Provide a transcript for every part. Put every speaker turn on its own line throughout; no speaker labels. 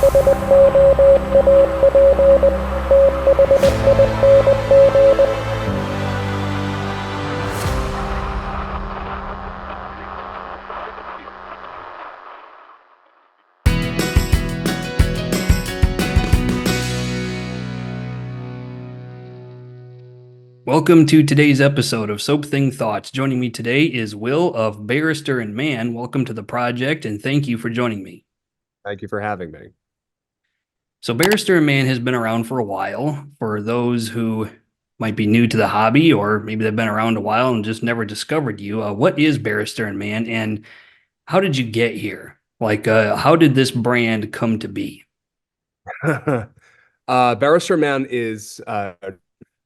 Welcome to today's episode of Soap Thing Thoughts. Joining me today is Will of Barrister and Mann. Welcome to the project, and thank you for joining me.
Thank you for having me.
So Barrister and Mann has been around for a while. For those who might be new to the hobby, or maybe they've been around a while and just never discovered you, what is Barrister and Mann, and how did you get here? How did this brand come to be?
Barrister and Mann is the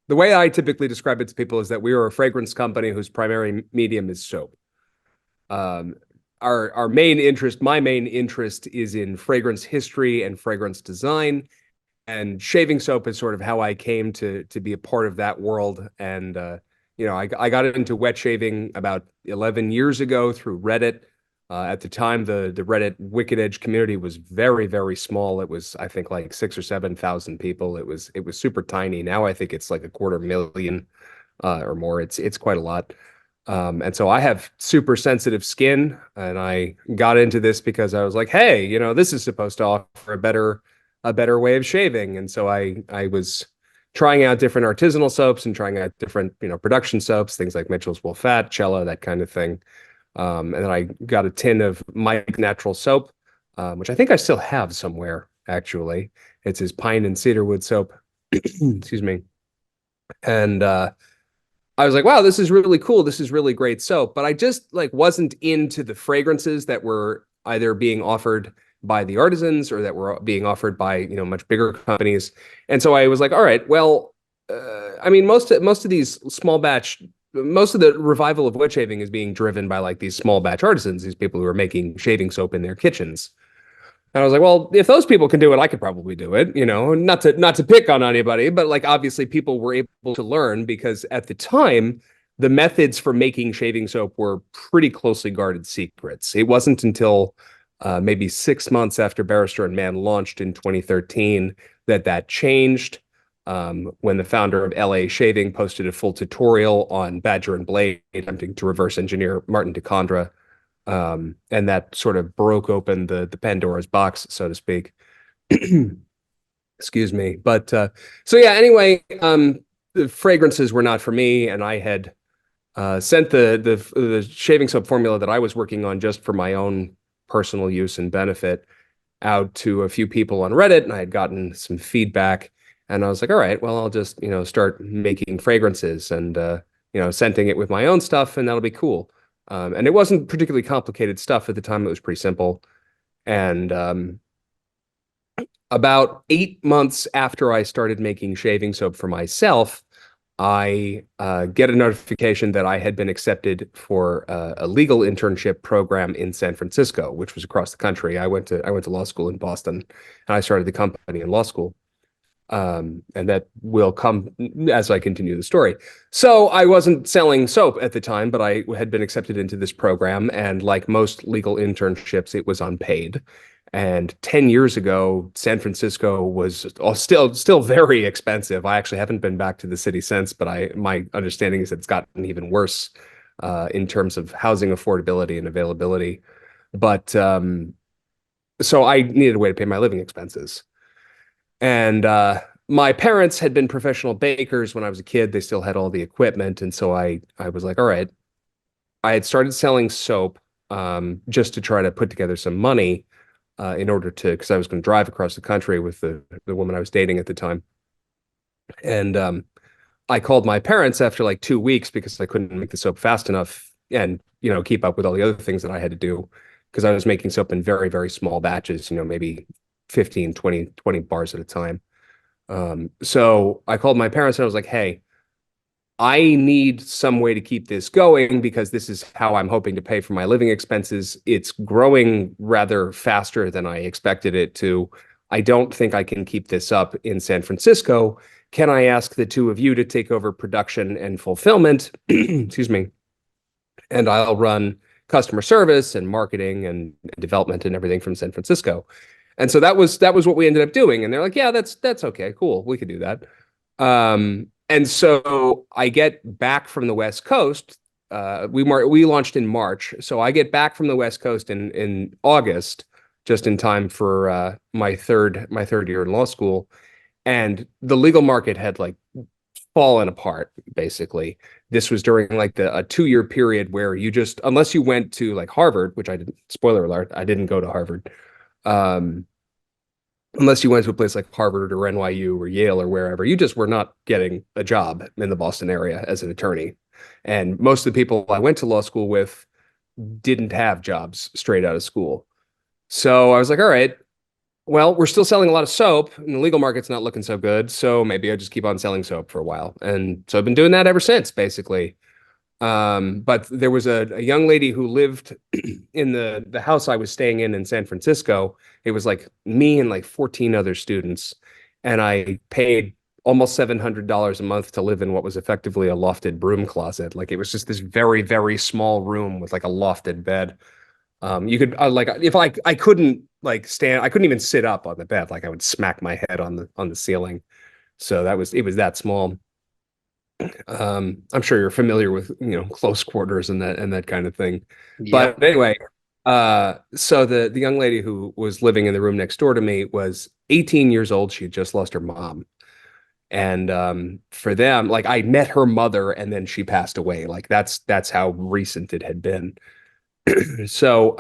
way I typically describe it to people is that we are a fragrance company whose primary medium is soap. Our main interest, my main interest, is in fragrance history and fragrance design, and shaving soap is sort of how I came to be a part of that world. And I got into wet shaving about 11 years ago through Reddit. At the time, the Reddit Wicked Edge community was very, very small. It was, I think, like 6,000 or 7,000 people. It was super tiny. Now I think it's like 250,000 or more. It's quite a lot. And so I have super sensitive skin, and I got into this because I was like, hey, this is supposed to offer a better way of shaving. And so I was trying out different artisanal soaps and trying out different, production soaps, things like Mitchell's Wool Fat, Cella, that kind of thing. And then I got a tin of Mike natural soap, which I think I still have somewhere, actually. It's his pine and cedarwood soap. Excuse me. And I was like, wow, this is really cool. This is really great soap. But I just wasn't into the fragrances that were either being offered by the artisans or that were being offered by, much bigger companies. And so I was like, all right, well, most of these small batch, most of the revival of wet shaving is being driven by these small batch artisans, these people who are making shaving soap in their kitchens. And I was like, well, if those people can do it, I could probably do it, not to pick on anybody, but obviously people were able to learn, because at the time, the methods for making shaving soap were pretty closely guarded secrets. It wasn't until maybe 6 months after Barrister and Mann launched in 2013 that changed. When the founder of LA Shaving posted a full tutorial on Badger and Blade attempting to reverse engineer Martin DeCondra. And that sort of broke open the Pandora's box, so to speak. Excuse me. But so yeah, anyway, the fragrances were not for me, and I had sent the shaving soap formula that I was working on just for my own personal use and benefit out to a few people on Reddit, and I had gotten some feedback. And I was like, all right, well, I'll just, start making fragrances and, scenting it with my own stuff, and that'll be cool. And it wasn't particularly complicated stuff at the time. It was pretty simple. And about 8 months after I started making shaving soap for myself, I get a notification that I had been accepted for a legal internship program in San Francisco, which was across the country. I went to law school in Boston, and I started the company in law school. And that will come as I continue the story. So I wasn't selling soap at the time, but I had been accepted into this program. And like most legal internships, it was unpaid. And 10 years ago, San Francisco was still very expensive. I actually haven't been back to the city since, but my understanding is that it's gotten even worse in terms of housing affordability and availability. But so I needed a way to pay my living expenses. And my parents had been professional bakers when I was a kid. They still had all the equipment. And so I was like, all right. I had started selling soap just to try to put together some money in order to, because I was going to drive across the country with the woman I was dating at the time. And I called my parents after 2 weeks because I couldn't make the soap fast enough and, keep up with all the other things that I had to do, because I was making soap in very, very small batches, maybe 15, 20 bars at a time. So I called my parents and I was like, hey, I need some way to keep this going because this is how I'm hoping to pay for my living expenses. It's growing rather faster than I expected it to. I don't think I can keep this up in San Francisco. Can I ask the two of you to take over production and fulfillment? Excuse me. And I'll run customer service and marketing and development and everything from San Francisco. And so that was what we ended up doing. And they're like, yeah, that's okay, cool, we could do that. And so I get back from the West Coast. We launched in March, so I get back from the West Coast in August, just in time for my third year in law school, and the legal market had like fallen apart basically. This was during like a 2 year period where you just, unless you went to like Harvard, which I didn't, spoiler alert, I didn't go to Harvard. Um, Unless you went to a place like Harvard or NYU or Yale or wherever, you just were not getting a job in the Boston area as an attorney. And most of the people I went to law school with didn't have jobs straight out of school. So I was like, all right, well, we're still selling a lot of soap and the legal market's not looking so good. So maybe I just keep on selling soap for a while. And so I've been doing that ever since, basically. But there was a young lady who lived in the house I was staying in San Francisco. It was like me and like 14 other students, and I paid almost $700 a month to live in what was effectively a lofted broom closet. Like it was just this very, very small room with like a lofted bed. You could like if I couldn't like stand, I couldn't even sit up on the bed. Like I would smack my head on the ceiling. So it was that small. I'm sure you're familiar with, close quarters and that kind of thing.
Yep.
But anyway, so the young lady who was living in the room next door to me was 18 years old. She had just lost her mom. And for them, like I met her mother and then she passed away. Like that's how recent it had been. So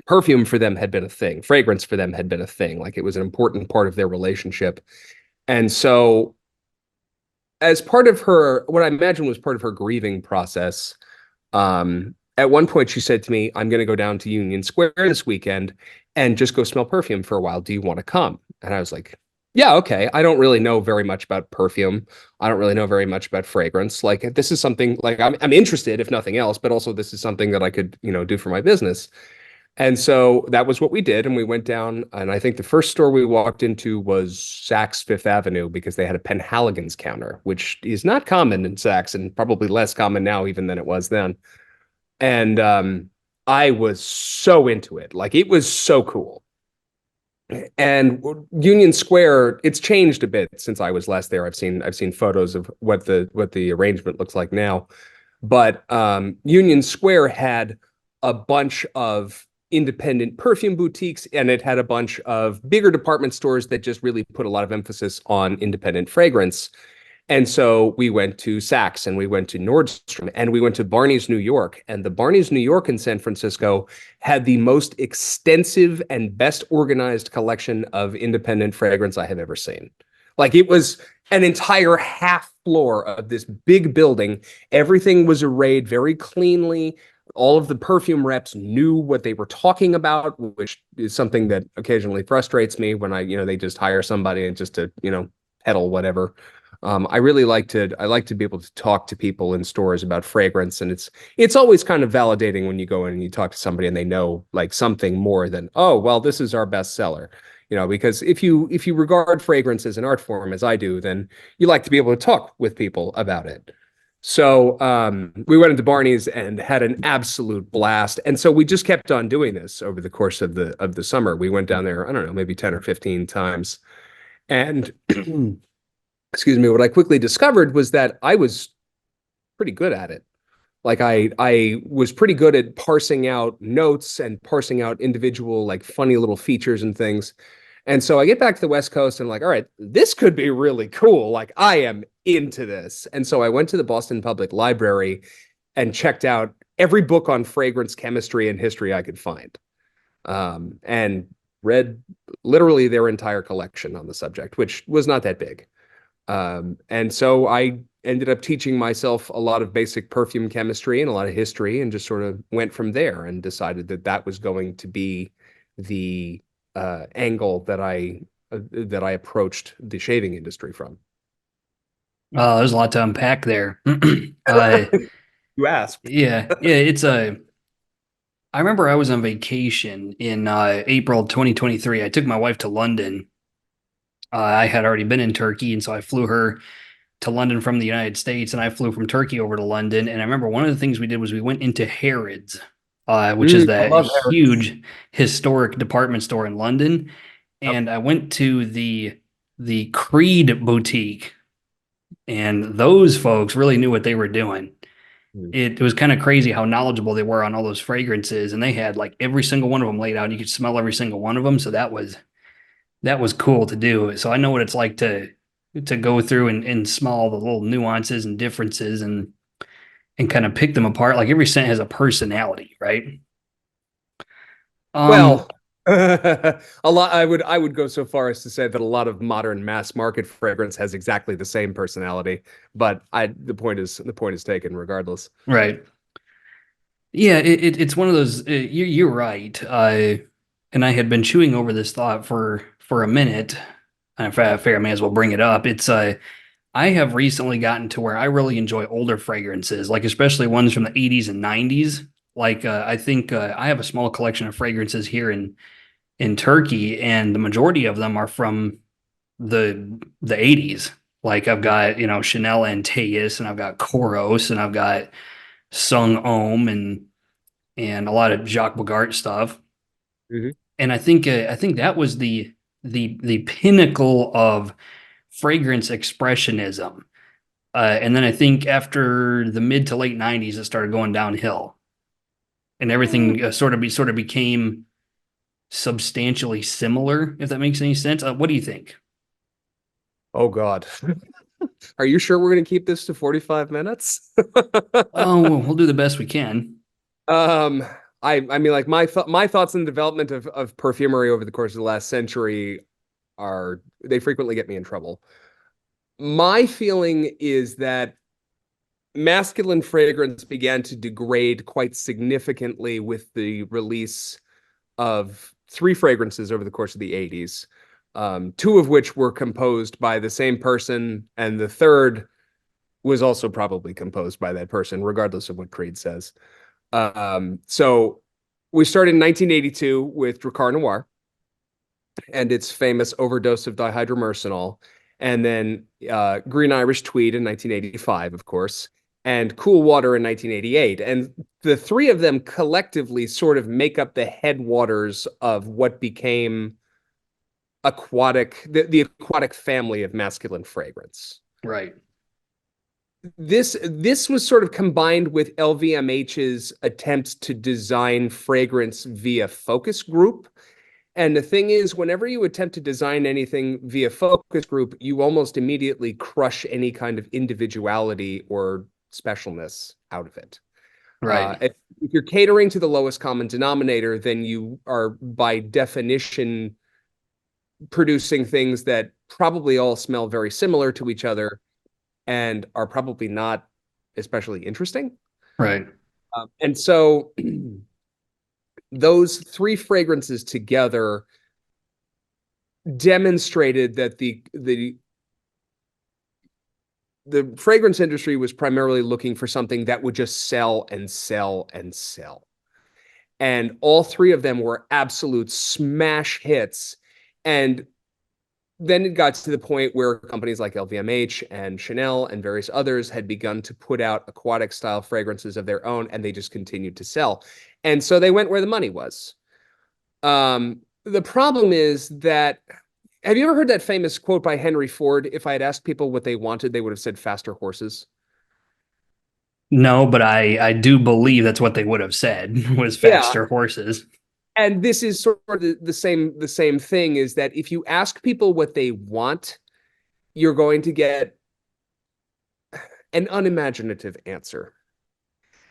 perfume for them had been a thing. Fragrance for them had been a thing. Like it was an important part of their relationship. And so as part of her, what I imagine was part of her grieving process, at one point she said to me, I'm going to go down to Union Square this weekend and just go smell perfume for a while. Do you want to come? And I was like, yeah, okay. I don't really know very much about perfume. I don't really know very much about fragrance. Like this is something like I'm interested, if nothing else, but also this is something that I could, do for my business. And so that was what we did. And we went down, and I think the first store we walked into was Saks Fifth Avenue because they had a Penhaligon's counter, which is not common in Saks and probably less common now even than it was then. And I was so into it. Like it was so cool. And Union Square, it's changed a bit since I was last there. I've seen photos of what the arrangement looks like now. But Union Square had a bunch of independent perfume boutiques, and it had a bunch of bigger department stores that just really put a lot of emphasis on independent fragrance. And so we went to Saks and we went to Nordstrom and we went to Barney's New York. And the Barney's New York in San Francisco had the most extensive and best organized collection of independent fragrance I have ever seen. Like it was an entire half floor of this big building. Everything was arrayed very cleanly. All of the perfume reps knew what they were talking about, which is something that occasionally frustrates me when they just hire somebody and just to, peddle whatever. I like to be able to talk to people in stores about fragrance, and it's always kind of validating when you go in and you talk to somebody and they know like something more than, oh, well, this is our best seller. Because if you regard fragrance as an art form, as I do, then you like to be able to talk with people about it. So we went into Barney's and had an absolute blast. And so we just kept on doing this over the course of the summer. We went down there, I don't know, maybe 10 or 15 times. And excuse me, what I quickly discovered was that I was pretty good at it. Like I was pretty good at parsing out notes and parsing out individual like funny little features and things. And so I get back to the West Coast and I'm like, all right, this could be really cool. Like I am into this. And so I went to the Boston Public Library and checked out every book on fragrance chemistry and history I could find. And read literally their entire collection on the subject, which was not that big. And so I ended up teaching myself a lot of basic perfume chemistry and a lot of history, and just sort of went from there and decided that that was going to be the angle that I approached the shaving industry from.
There's a lot to unpack there.
You asked.
Yeah. I remember I was on vacation in April 2023. I took my wife to London. I had already been in Turkey, and so I flew her to London from the United States, and I flew from Turkey over to London. And I remember one of the things we did was we went into Harrods. which is
I
that
love Harry's.
huge historic department store in London.
Yep.
And I went to the Creed boutique, and those folks really knew what they were doing.
Mm.
It was kind of crazy how knowledgeable they were on all those fragrances, and they had like every single one of them laid out. You could smell every single one of them, so that was cool to do. So I know what it's like to go through and smell all the little nuances and differences and kind of pick them apart. Like every scent has a personality, right?
Well,
Um,
a lot. I would go so far as to say that a lot of modern mass market fragrance has exactly the same personality. But the point is taken regardless.
right. Yeah, it's one of those. You're right. And I had been chewing over this thought for a minute. I figure I may as well bring it up. It's I have recently gotten to where I really enjoy older fragrances, like especially ones from the 80s and 90s. Like I think I have a small collection of fragrances here in Turkey, and the majority of them are from the 80s. Like I've got, Chanel Antaeus, and I've got Koros, and I've got Sung Om, and a lot of Jacques Bogart stuff.
Mhm.
And I think that was the pinnacle of fragrance expressionism. And then I think after the mid to late 90s, it started going downhill, and everything sort of became substantially similar, if that makes any sense. What do you think?
Oh God. Are you sure we're going to keep this to 45 minutes?
Oh, well, we'll do the best we can.
Um, I mean, like my thoughts on the development of perfumery over the course of the last century are they frequently get me in trouble. My feeling is that masculine fragrance began to degrade quite significantly with the release of three fragrances over the course of the 80s, two of which were composed by the same person, and the third was also probably composed by that person, regardless of what Creed says. So we started in 1982 with Drakkar Noir and its famous overdose of dihydromercenol, and then Green Irish Tweed in 1985, of course, and Cool Water in 1988. And the three of them collectively sort of make up the headwaters of what became the aquatic family of masculine fragrance.
Right.
This was sort of combined with LVMH's attempts to design fragrance via focus group. And the thing is, whenever you attempt to design anything via focus group, you almost immediately crush any kind of individuality or specialness out of it.
Right.
If you're catering to the lowest common denominator, then you are by definition producing things that probably all smell very similar to each other and are probably not especially interesting.
Right.
And so those three fragrances together demonstrated that the fragrance industry was primarily looking for something that would just sell and sell and sell. And all three of them were absolute smash hits. And then it got to the point where companies like LVMH and Chanel and various others had begun to put out aquatic style fragrances of their own, and they just continued to sell. And so they went where the money was. The problem is that, have you ever heard that famous quote by Henry Ford? If I had asked people what they wanted, they would have said faster horses.
No, but I do believe that's what they would have said was
Yeah.
faster horses.
And this is sort of the same thing, is that if you ask people what they want, you're going to get an unimaginative answer.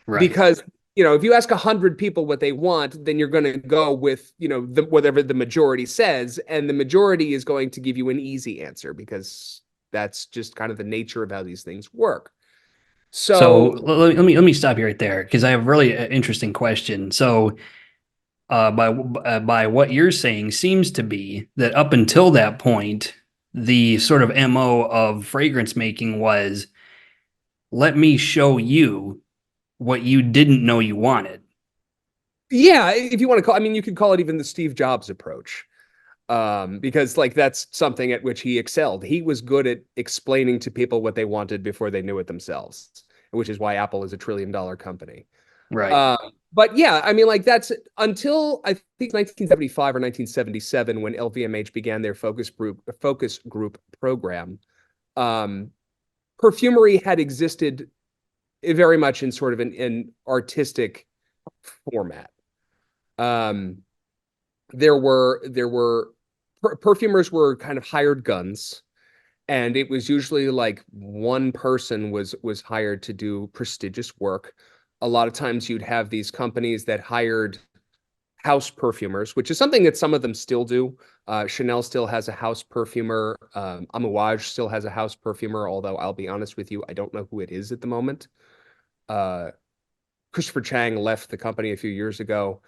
Right.
Because, if you ask 100 people what they want, then you're going to go with, whatever the majority says, and the majority is going to give you an easy answer because that's just kind of the nature of how these things work.
So
So,
let me stop you right there because I have a really interesting question. So by what you're saying seems to be that up until that point, the sort of MO of fragrance making was let me show you what you didn't know you wanted.
yeah, if you want to call, I mean, you could call it even the Steve Jobs approach. Because like that's something at which he excelled. He was good at explaining to people what they wanted before they knew it themselves, which is why Apple is a $1 trillion company.
Right.
But yeah, I mean, like that's until I think 1975 or 1977 when LVMH began their focus group program. Um, Perfumery had existed very much in sort of an artistic format. Um, there were perfumers were kind of hired guns, and it was usually like one person was hired to do prestigious work. A lot of times you'd have these companies that hired house perfumers, which is something that some of them still do. Chanel still has a house perfumer. Amouage still has a house perfumer, although I'll be honest with you, I don't know who it is at the moment. Uh, Christopher Chang left the company a few years ago,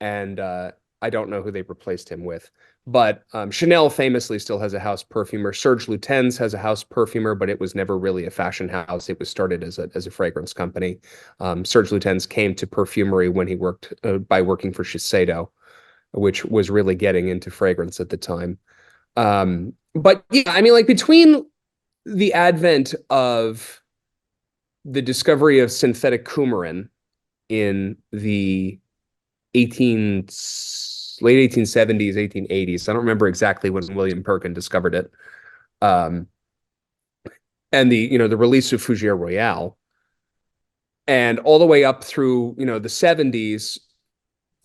and I don't know who they replaced him with. But Chanel famously still has a house perfumer. Serge Lutens has a house perfumer, but it was never really a fashion house. It was started as a fragrance company. Serge Lutens came to perfumery when he worked by working for Shiseido, which was really getting into fragrance at the time. But yeah, I mean, like between the advent of the discovery of synthetic coumarin in the 18 late 1870s, 1880s. I don't remember exactly when William Perkin discovered it. Um, and the release of Fougere Royale, and all the way up through the 70s,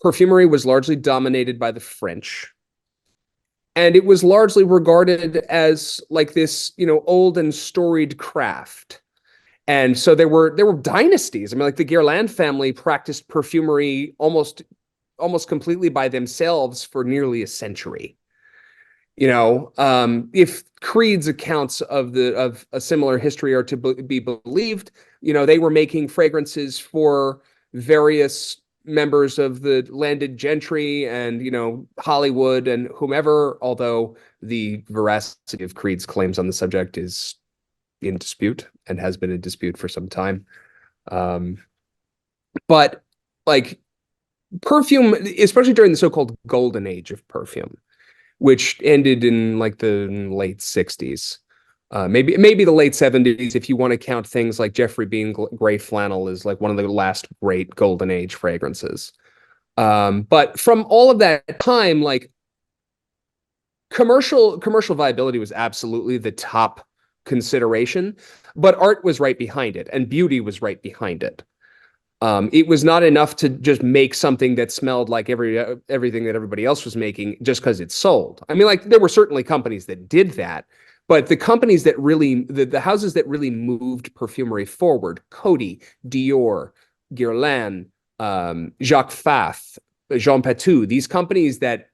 perfumery was largely dominated by the French, and it was largely regarded as like this old and storied craft. And so there were dynasties. I mean, like the Guerlain family practiced perfumery almost completely by themselves for nearly a century. If Creed's accounts of a similar history are to be believed, they were making fragrances for various members of the landed gentry and Hollywood and whomever. Although the veracity of Creed's claims on the subject is in dispute and has been in dispute for some time. But like perfume, especially during the so-called golden age of perfume, which ended in like the late 60s, maybe the late 70s, if you want to count things like Jeffrey Beam Gray Flannel is like one of the last great golden age fragrances. But from all of that time, like commercial viability was absolutely the top consideration, but art was right behind it, and beauty was right behind it. It was not enough to just make something that smelled like everything that everybody else was making just because it sold. I mean, like there were certainly companies that did that, but the companies that really, the houses that really moved perfumery forward, Coty, Dior, Guerlain, Jacques Fath, Jean Patou, these companies that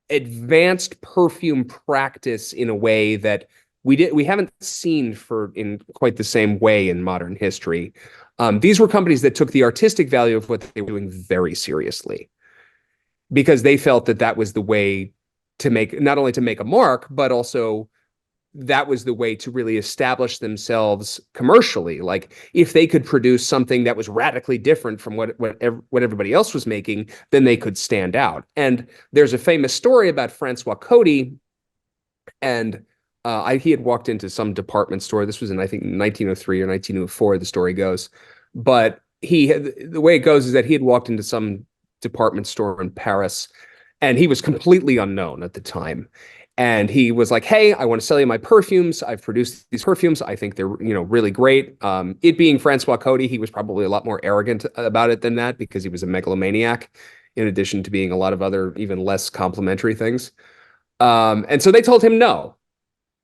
advanced perfume practice in a way that we haven't seen in quite the same way in modern history. These were companies that took the artistic value of what they were doing very seriously, because they felt that that was the way to not only to make a mark, but also that was the way to really establish themselves commercially. Like if they could produce something that was radically different from what everybody else was making, then they could stand out. And there's a famous story about Francois Coty, and he had walked into some department store. This was in, I think, 1903 or 1904, the story goes. But the way it goes is that he had walked into some department store in Paris, and he was completely unknown at the time. And he was like, "Hey, I want to sell you my perfumes. I've produced these perfumes. I think they're, really great." It being Francois Coty, he was probably a lot more arrogant about it than that, because he was a megalomaniac, in addition to being a lot of other even less complimentary things. And so they told him no,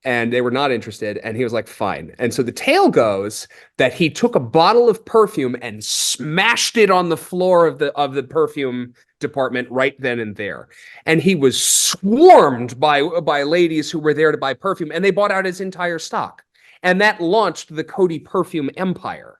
and they were not interested. And he was like, fine. And so the tale goes that he took a bottle of perfume and smashed it on the floor of the perfume department right then and there. And he was swarmed by ladies who were there to buy perfume, and they bought out his entire stock. And that launched the Coty perfume empire.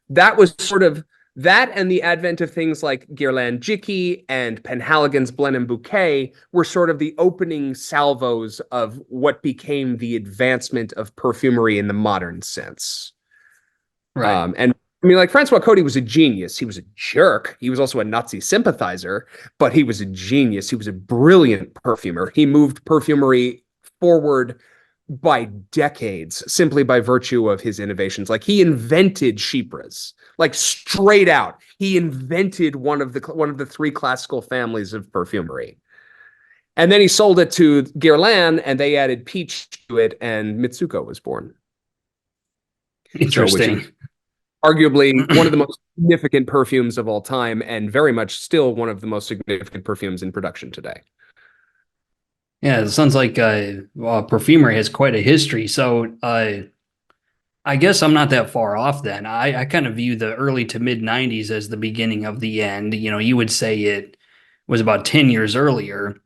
That was sort of that, and the advent of things like Guerlain Jicky and Penhaligon's Blend and Bouquet were sort of the opening salvos of what became the advancement of perfumery in the modern sense.
Right.
And I mean, like Francois Coty was a genius. He was a jerk. He was also a Nazi sympathizer, but he was a genius. He was a brilliant perfumer. He moved perfumery forward by decades simply by virtue of his innovations. Like he invented chypres, like straight out. He invented one of the three classical families of perfumery. And then he sold it to Guerlain, and they added peach to it, and Mitsuko was born. So, which is
Interesting.
arguably one of the most significant perfumes of all time, and very much still one of the most significant perfumes in production today.
Yeah, it sounds like well, perfumery has quite a history. So I guess I'm not that far off then. I kind of view the early to mid 90s as the beginning of the end. You know, you would say it was about 10 years earlier.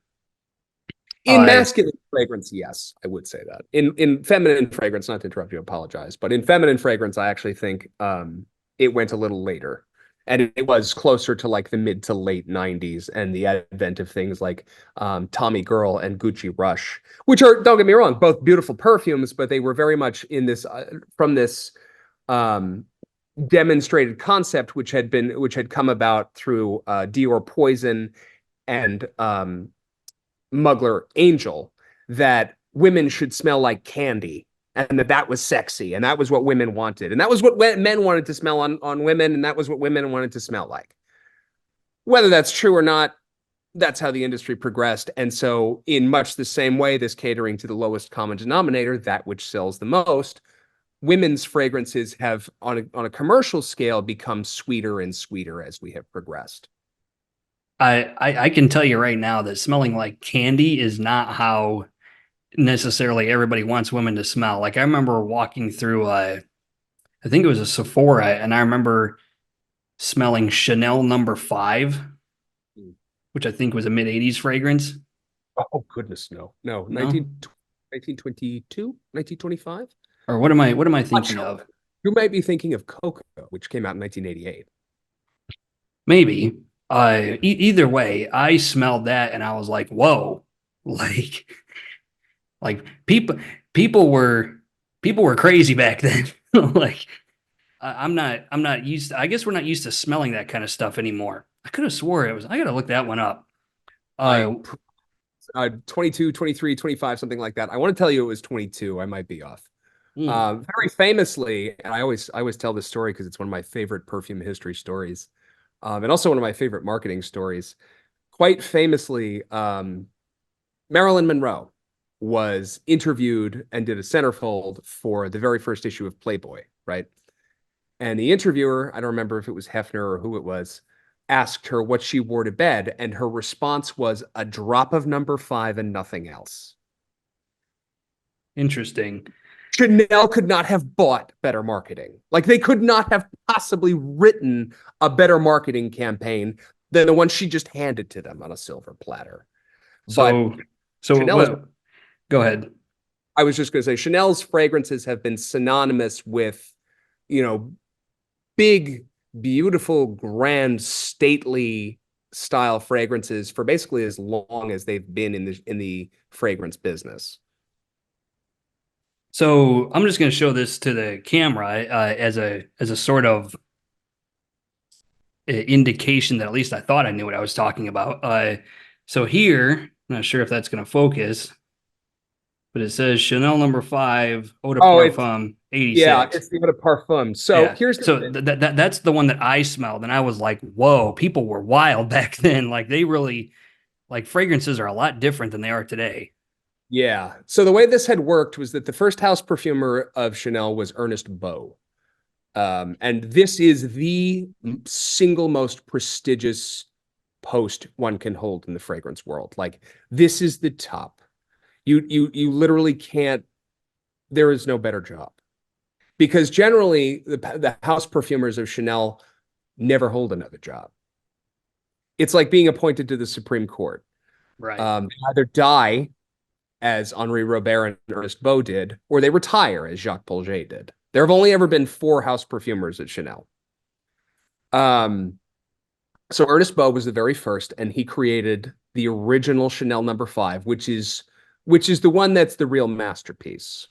In masculine fragrance, yes, I would say that. In feminine fragrance, not to interrupt you, apologize, but in feminine fragrance, I actually think it went a little later. And it was closer to like the mid to late 90s and the advent of things like Tommy Girl and Gucci Rush, which are, don't get me wrong, both beautiful perfumes, but they were very much in this from this demonstrated concept, which had come about through Dior Poison and Mugler Angel, that women should smell like candy, and that was sexy, and that was what women wanted, and that was what men wanted to smell on women, and that was what women wanted to smell like. Whether that's true or not, that's how the industry progressed. And so in much the same way, this catering to the lowest common denominator, that which sells the most, women's fragrances have on a commercial scale become sweeter and sweeter as we have progressed.
I can tell you right now that smelling like candy is not how necessarily everybody wants women to smell. Like I remember walking through I think it was a Sephora, and I remember smelling Chanel number 5, which I think was a mid 80s fragrance.
Oh, goodness, no. No,
No?
1922, 1925?
Or what am I thinking
Sure.
of?
You might be thinking of Coco, which came out in 1988.
Maybe. Either way, I smelled that and I was like, whoa. Like like people were crazy back then. Like I'm not used to, I guess we're not used to smelling that kind of stuff anymore. I could have swore it was, I gotta look that one up.
I
Uh
22, 23, 25, something like that. I want to tell you it was 22. I might be off.
hmm.
Very famously, and I always tell this story because it's one of my favorite perfume history stories, and also one of my favorite marketing stories. Quite famously, Marilyn Monroe was interviewed and did a centerfold for the very first issue of Playboy, right? And the interviewer, I don't remember if it was Hefner or who it was, asked her what she wore to bed, and her response was a drop of number 5 and nothing else.
Interesting.
Chanel could not have bought better marketing. Like they could not have possibly written a better marketing campaign than the one she just handed to them on a silver platter. But
So
Chanel is,
what, go ahead.
I was just going to say, Chanel's fragrances have been synonymous with, you know, big, beautiful, grand, stately style fragrances for basically as long as they've been in the fragrance business.
So I'm just going to show this to the camera as a sort of indication that at least I thought I knew what I was talking about. So here, I'm not sure if that's going to focus, but it says Chanel number 5, Eau de
Oh, it's
Parfum 86.
yeah, it's the Eau de Parfum. So
Yeah.
here's the
So
thing.
that's the one that I smelled, and I was like, whoa, people were wild back then. Like they really, like, fragrances are a lot different than they are today.
Yeah. So the way this had worked was that the first house perfumer of Chanel was Ernest Beau. And this is the single most prestigious post one can hold in the fragrance world. Like this is the top. You literally can't, there is no better job. Because generally the house perfumers of Chanel never hold another job. It's like being appointed to the Supreme Court.
Right.
They either die, as Henri Robert and Ernest Beau did, or they retire, as Jacques Polget did. There have only ever been 4 house perfumers at Chanel. So Ernest Beau was the very first, and he created the original Chanel number 5, which is the one that's the real masterpiece.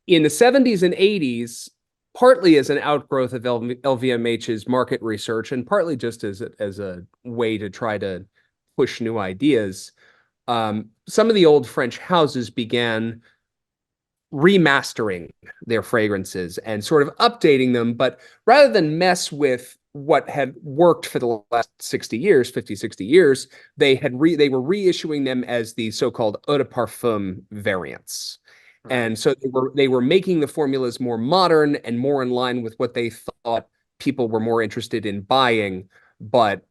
In the 70s and 80s, partly as an outgrowth of LVMH's market research, and partly just as a way to try to push new ideas, some of the old French houses began remastering their fragrances and sort of updating them, but rather than mess with what had worked for the last 60 years, 50, 60 years, they were reissuing them as the so-called eau de parfum variants. And so they were making the formulas more modern and more in line with what they thought people were more interested in buying. But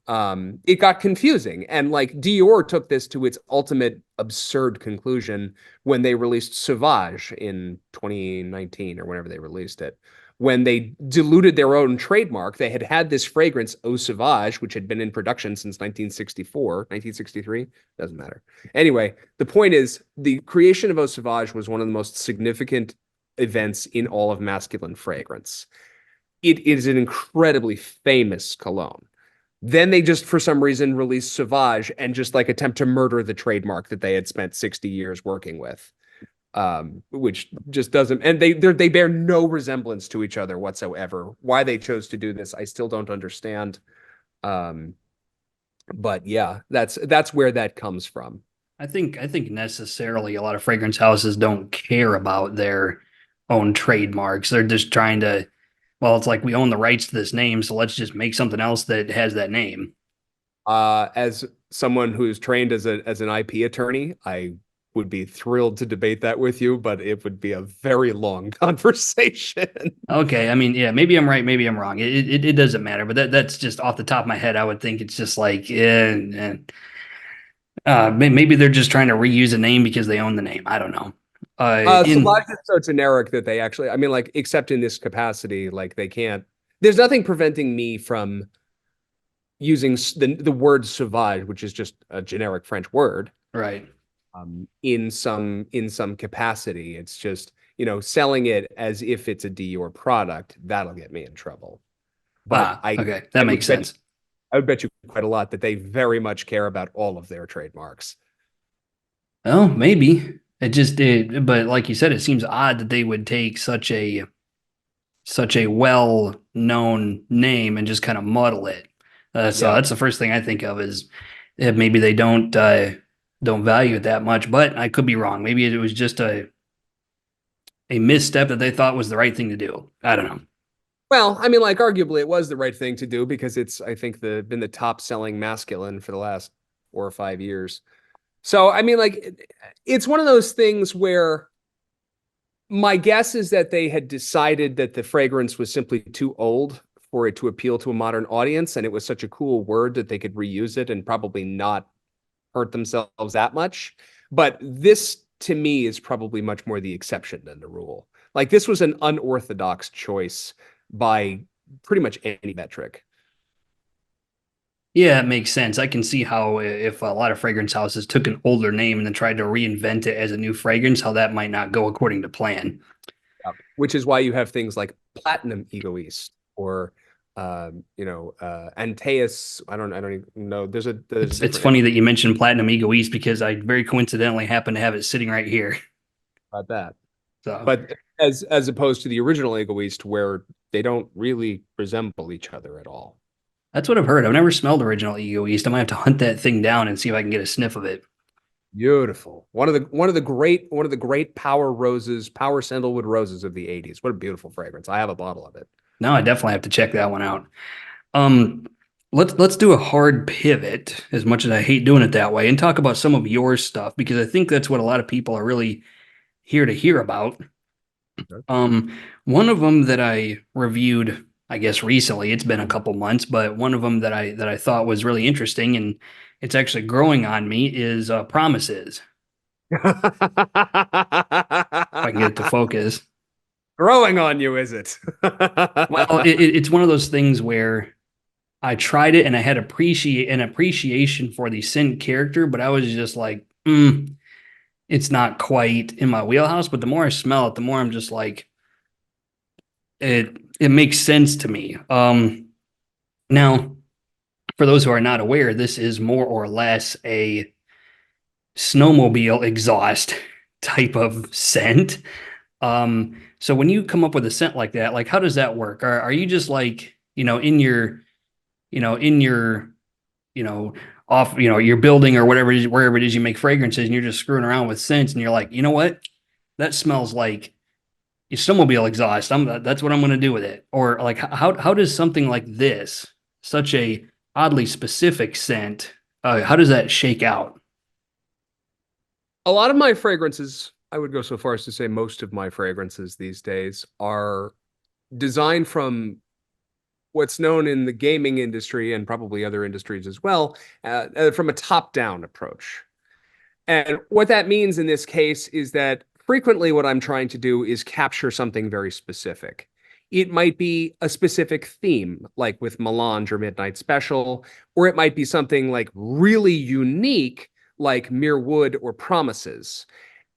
it got confusing. And like Dior took this to its ultimate absurd conclusion when they released Sauvage in 2019 or whenever they released it. When they diluted their own trademark, they had this fragrance, Eau Sauvage, which had been in production since 1964, 1963, doesn't matter. Anyway, the point is the creation of Eau Sauvage was one of the most significant events in all of masculine fragrance. It is an incredibly famous cologne. Then they just, for some reason, released Sauvage and just like attempt to murder the trademark that they had spent 60 years working with, which just doesn't. And they bear no resemblance to each other whatsoever. Why they chose to do this, I still don't understand. But yeah, that's where that comes from.
I think necessarily a lot of fragrance houses don't care about their own trademarks. They're just trying to, well, it's like we own the rights to this name, so let's just make something else that has that name.
As someone who's trained as an IP attorney, I would be thrilled to debate that with you, but it would be a very long conversation.
Okay, I mean, yeah, maybe I'm right, maybe I'm wrong. It doesn't matter, but that's just off the top of my head. I would think it's just like, maybe they're just trying to reuse a name because they own the name. I don't know.
Sauvage is so generic that they actually, I mean, like, except in this capacity, like they can't. There's nothing preventing me from using the word sauvage, which is just a generic French word,
right?
In some capacity. It's just, selling it as if it's a Dior product, that'll get me in trouble. But
okay, that makes sense.
I would bet you quite a lot that they very much care about all of their trademarks.
Well, maybe it just did, but like you said, it seems odd that they would take such a well-known name and just kind of muddle it. So that's the first thing I think of is maybe they don't value it that much, but I could be wrong. Maybe it was just a misstep that they thought was the right thing to do. I don't know.
Well, I mean, like, arguably it was the right thing to do because it's, I think, been the top selling masculine for the last 4 or 5 years. So, I mean, like, it's one of those things where my guess is that they had decided that the fragrance was simply too old for it to appeal to a modern audience. And it was such a cool word that they could reuse it and probably not hurt themselves that much. But this, to me, is probably much more the exception than the rule. Like, this was an unorthodox choice by pretty much any metric.
Yeah, it makes sense. I can see how if a lot of fragrance houses took an older name and then tried to reinvent it as a new fragrance, how that might not go according to plan.
Which is why you have things like Platinum Egoist or Antaeus. I don't even know.
It's funny that you mentioned Platinum Egoist because I very coincidentally happen to have it sitting right here.
About that.
So,
but as opposed to the original Egoist, where they don't really resemble each other at all.
That's what I've heard. I've never smelled original Egoist. I might have to hunt that thing down and see if I can get a sniff of it.
Beautiful. One of the great power sandalwood roses of the 80s. What a beautiful fragrance. I have a bottle of it.
No, I definitely have to check that one out. Let's do a hard pivot, as much as I hate doing it that way, and talk about some of your stuff because I think that's what a lot of people are really here to hear about. Okay. One of them that I reviewed, I guess recently, it's been a couple months, but one of them that I thought was really interesting and it's actually growing on me is Promises. If I can get it to focus.
Growing on you, is it?
Well, it's one of those things where I tried it and I had an appreciation for the scent character, but I was just like, it's not quite in my wheelhouse. But the more I smell it, the more I'm just like, it makes sense to me. Now, for those who are not aware, this is more or less a snowmobile exhaust type of scent. So when you come up with a scent like that, like how does that work? Are you just like, in your off, your building or wherever it is you make fragrances and you're just screwing around with scents and you're like, you know what? That smells like snowmobile exhaust. That's what I'm going to do with it. Or like how does something like this, such a oddly specific scent, how does that shake out?
A lot of my fragrances, I would go so far as to say most of my fragrances these days are designed from what's known in the gaming industry and probably other industries as well, from a top-down approach. And what that means in this case is that frequently what I'm trying to do is capture something very specific. It might be a specific theme, like with Melange or Midnight Special, or it might be something like really unique, like Mere Wood or Promises.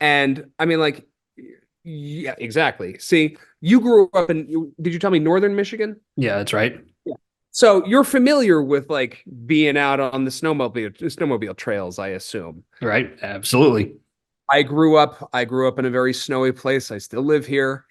And I mean, like, yeah, exactly. See, you grew up in, did you tell me Northern Michigan?
Yeah, that's right.
Yeah. So you're familiar with like being out on the snowmobile trails, I assume.
Right. Absolutely.
I grew up in a very snowy place. I still live here.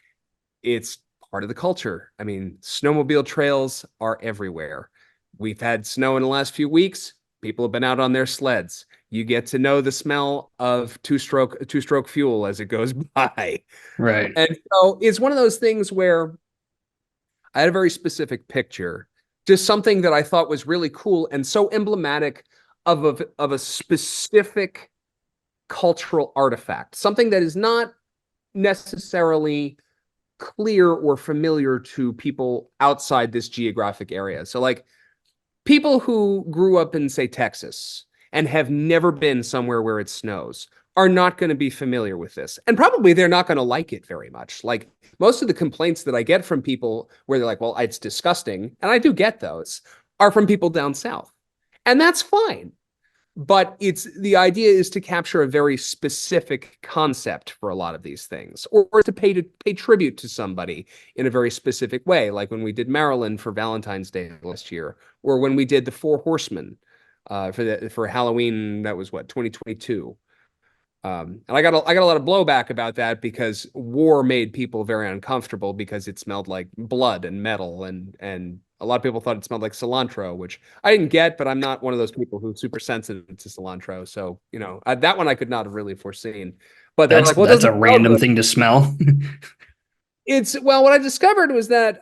It's part of the culture. I mean, snowmobile trails are everywhere. We've had snow in the last few weeks. People have been out on their sleds. You get to know the smell of two-stroke fuel as it goes by.
Right.
And so it's one of those things where I had a very specific picture, just something that I thought was really cool and so emblematic of a specific cultural artifact, something that is not necessarily clear or familiar to people outside this geographic area. So like people who grew up in, say, Texas and have never been somewhere where it snows are not going to be familiar with this. And probably they're not going to like it very much. Like most of the complaints that I get from people where they're like, well, it's disgusting, and I do get those, are from people down south. And that's fine. But it's the idea is to capture a very specific concept for a lot of these things, or to pay tribute to somebody in a very specific way, like when we did Maryland for Valentine's Day last year, or when we did the Four Horsemen for Halloween. That was what, 2022. And I got a lot of blowback about that because war made people very uncomfortable because it smelled like blood and metal, and a lot of people thought it smelled like cilantro, which I didn't get, but I'm not one of those people who's super sensitive to cilantro. So, that one I could not have really foreseen. But they were like, well, it
That's a
doesn't smell
random
good.
thing to smell.
What I discovered was that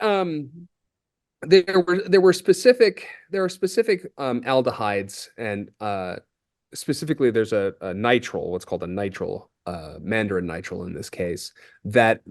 there were specific aldehydes, and specifically there's a nitrile, what's called a nitrile, mandarin nitrile in this case, that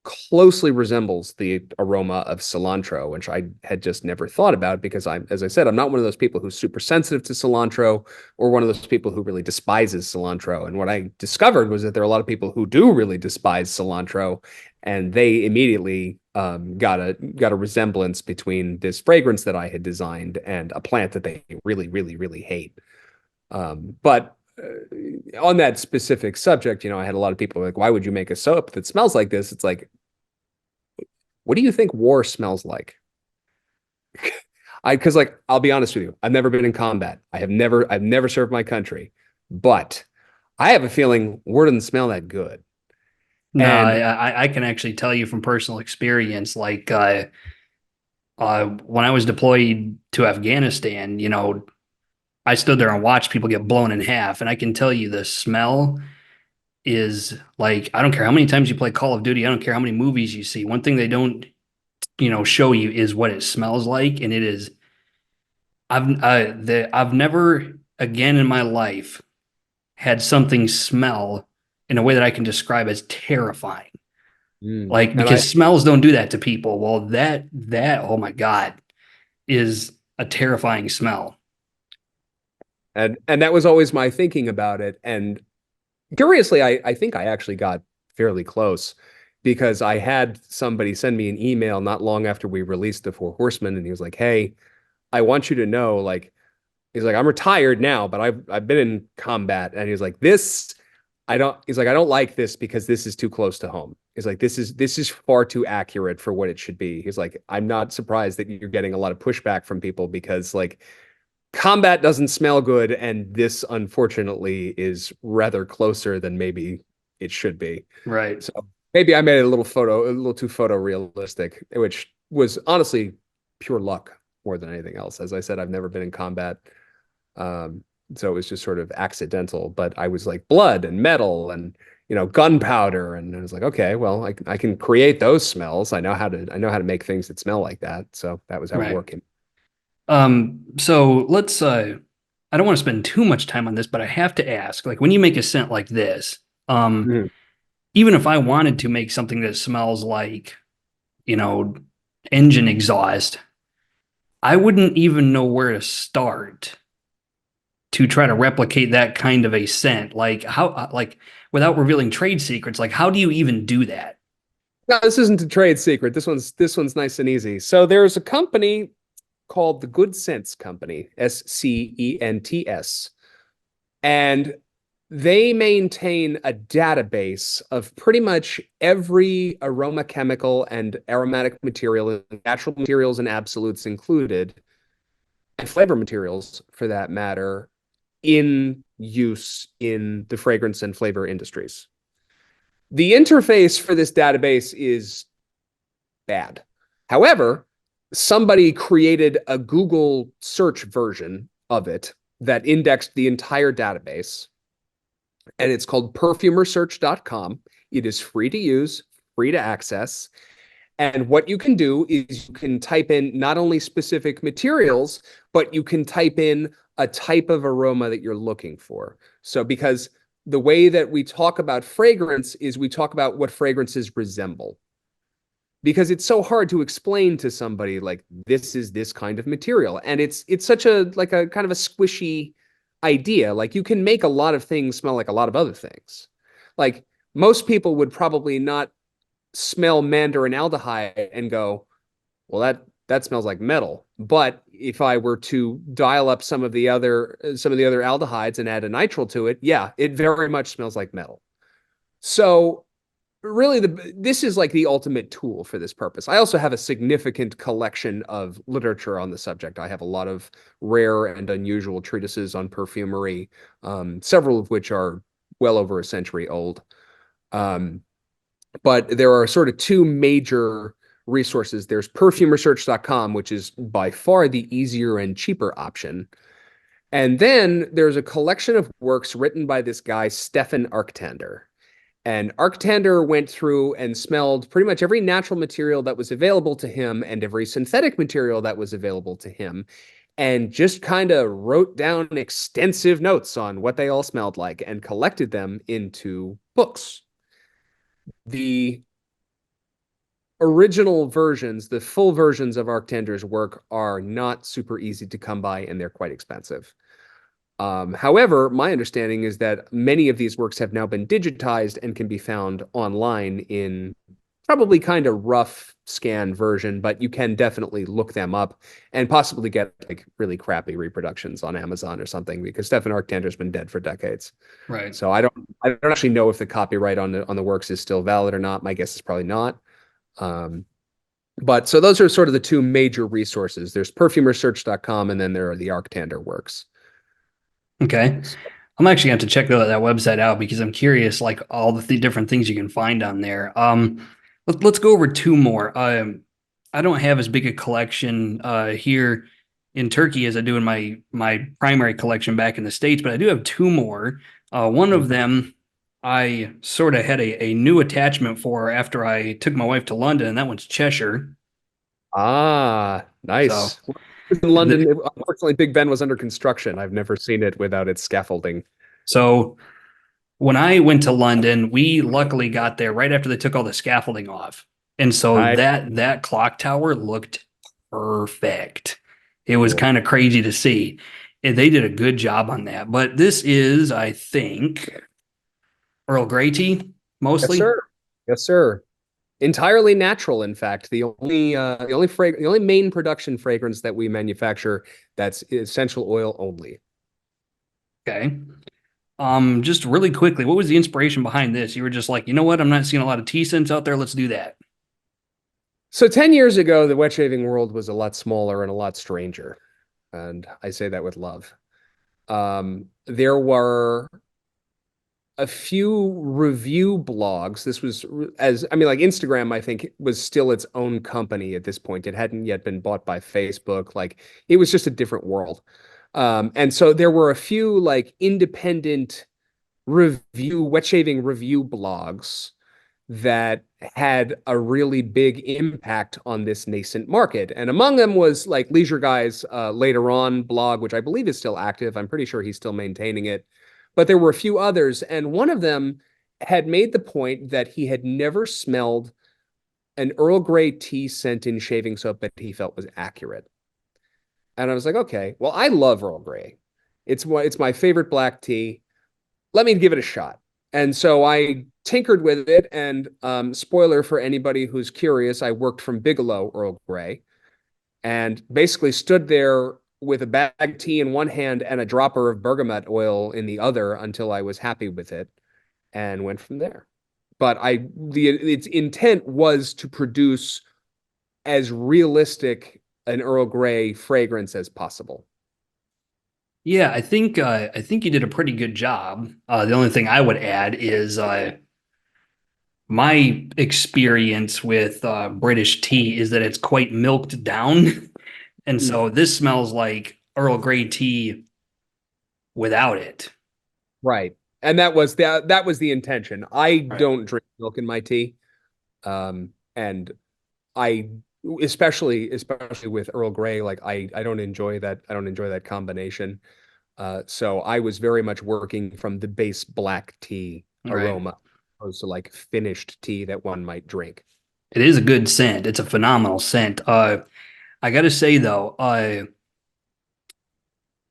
closely resembles the aroma of cilantro, which I had just never thought about because as I said, I'm not one of those people who's super sensitive to cilantro or one of those people who really despises cilantro. And what I discovered was that there are a lot of people who do really despise cilantro, and they immediately got a resemblance between this fragrance that I had designed and a plant that they really, really, really hate. But on that specific subject, I had a lot of people like, why would you make a soap that smells like this? It's like, what do you think war smells like? Because like, I'll be honest with you, I've never been in combat. I've never served my country, but I have a feeling war doesn't smell that good.
No,
And
I can actually tell you from personal experience, like when I was deployed to Afghanistan, I stood there and watched people get blown in half, and I can tell you the smell is like, I don't care how many times you play Call of Duty, I don't care how many movies you see. One thing they don't, show you is what it smells like, and it is. I've never again in my life had something smell in a way that I can describe as terrifying. Like
and I
because smells don't do that to people. Well, that oh my God is a terrifying smell.
and that was always my thinking about it. And curiously, I think I actually got fairly close because I had somebody send me an email not long after we released the Four Horsemen, and he was like, "Hey, I want you to know, like, he's like, I'm retired now, but I've been in combat," and he's like, "This, I don't." He's like, "I don't like this because this is too close to home." He's like, "This is far too accurate for what it should be." He's like, "I'm not surprised that you're getting a lot of pushback from people because like." Combat doesn't smell good, and this unfortunately is rather closer than maybe it should be.
Right.
So maybe I made it a little too photorealistic, which was honestly pure luck more than anything else. As I said, I've never been in combat. So it was just sort of accidental, but I was like blood and metal, and gunpowder. And I was like, okay, well, I can create those smells. I know how to make things that smell like that. So that was how we
Right.
work.
So let's I don't want to spend too much time on this, but I have to ask, like when you make a scent like this,
Mhm.
even if I wanted to make something that smells like, you know, engine exhaust, I wouldn't even know where to start to try to replicate that kind of a scent. Like how like without revealing trade secrets, like how do you even do that?
No, this isn't a trade secret. This one's nice and easy. So there's a company called the Good Sense Company, SCENTS, and they maintain a database of pretty much every aroma chemical and aromatic material, natural materials and absolutes included, and flavor materials for that matter, in use in the fragrance and flavor industries. The interface for this database is bad. However, somebody created a Google search version of it that indexed the entire database, and it's called perfumersearch.com. It is free to use, free to access. And what you can do is you can type in not only specific materials, but you can type in a type of aroma that you're looking for. So, because the way that we talk about fragrance is we talk about what fragrances resemble, because it's so hard to explain to somebody like this is this kind of material, and it's such a like a kind of a squishy idea. Like you can make a lot of things smell like a lot of other things. Like most people would probably not smell mandarin aldehyde and go, well, that smells like metal. But if I were to dial up some of the other aldehydes and add a nitrile to it, yeah, it very much smells like metal. So really, this is like the ultimate tool for this purpose. I also have a significant collection of literature on the subject. I have a lot of rare and unusual treatises on perfumery, several of which are well over a century old. Um, but there are sort of two major resources. There's perfumersearch.com, which is by far the easier and cheaper option. And then there's a collection of works written by this guy, Stefan Arctander. And Arctander went through and smelled pretty much every natural material that was available to him and every synthetic material that was available to him, and just kind of wrote down extensive notes on what they all smelled like and collected them into books. The original versions, the full versions of Arctander's work, are not super easy to come by, and they're quite expensive. However, my understanding is that many of these works have now been digitized and can be found online in probably kind of rough scan version, but you can definitely look them up and possibly get like really crappy reproductions on Amazon or something, because Stefan Arctander's been dead for decades.
Right.
So I don't actually know if the copyright on the works is still valid or not. My guess is probably not. Um, but so those are sort of the two major resources. There's perfumersearch.com, and then there are the Arctander works.
Okay. I'm actually going to have to check that website out because I'm curious, like all the different things you can find on there. Let's go over two more. I don't have as big a collection here in Turkey as I do in my primary collection back in the States, but I do have two more. One of them I sort of had a new attachment for after I took my wife to London, and that one's Cheshire.
Ah,
So
nice. In London,
the,
unfortunately, Big Ben was under construction. I've never seen it without its scaffolding.
so when I went to London, we luckily got there right after they took all the scaffolding off. And so
I
that clock tower looked perfect. It was
Cool.
kind of crazy to see. And they did a good job on that. But this is, I think, Earl Grey tea
Yes,
mostly.
sir. Yes, sir. Entirely natural, in fact. The only main production fragrance that we manufacture that's essential oil only.
Okay. Just really quickly, what was the inspiration behind this? You were just like, you know what? I'm not seeing a lot of tea scents out there. Let's do that.
So 10 years ago, the wet shaving world was a lot smaller and a lot stranger. And I say that with love. There were a few review blogs. This was as I mean, like Instagram, I think was still its own company at this point. It hadn't yet been bought by Facebook. Like it was just a different world. And so there were a few like independent wet shaving review blogs that had a really big impact on this nascent market. And among them was like Leisure Guy's Later On blog, which I believe is still active. I'm pretty sure he's still maintaining it. But there were a few others. And one of them had made the point that he had never smelled an Earl Grey tea scent in shaving soap that he felt was accurate. And I was like, okay, well, I love Earl Grey. It's my favorite black tea. Let me give it a shot. And so I tinkered with it. And spoiler for anybody who's curious, I worked from Bigelow Earl Grey and basically stood there with a bag of tea in one hand and a dropper of bergamot oil in the other until I was happy with it and went from there. But its intent was to produce as realistic an Earl Grey fragrance as possible.
Yeah, I think you did a pretty good job. The only thing I would add is my experience with British tea is that it's quite milked down, and so this smells like Earl Grey tea without it.
Right. And that was the intention. I
Right.
don't drink milk in my tea. And I especially with Earl Grey, like I don't enjoy that combination. So I was very much working from the base black tea
Right.
aroma, opposed to like finished tea that one might drink.
It is a good scent. It's a phenomenal scent. I gotta say though,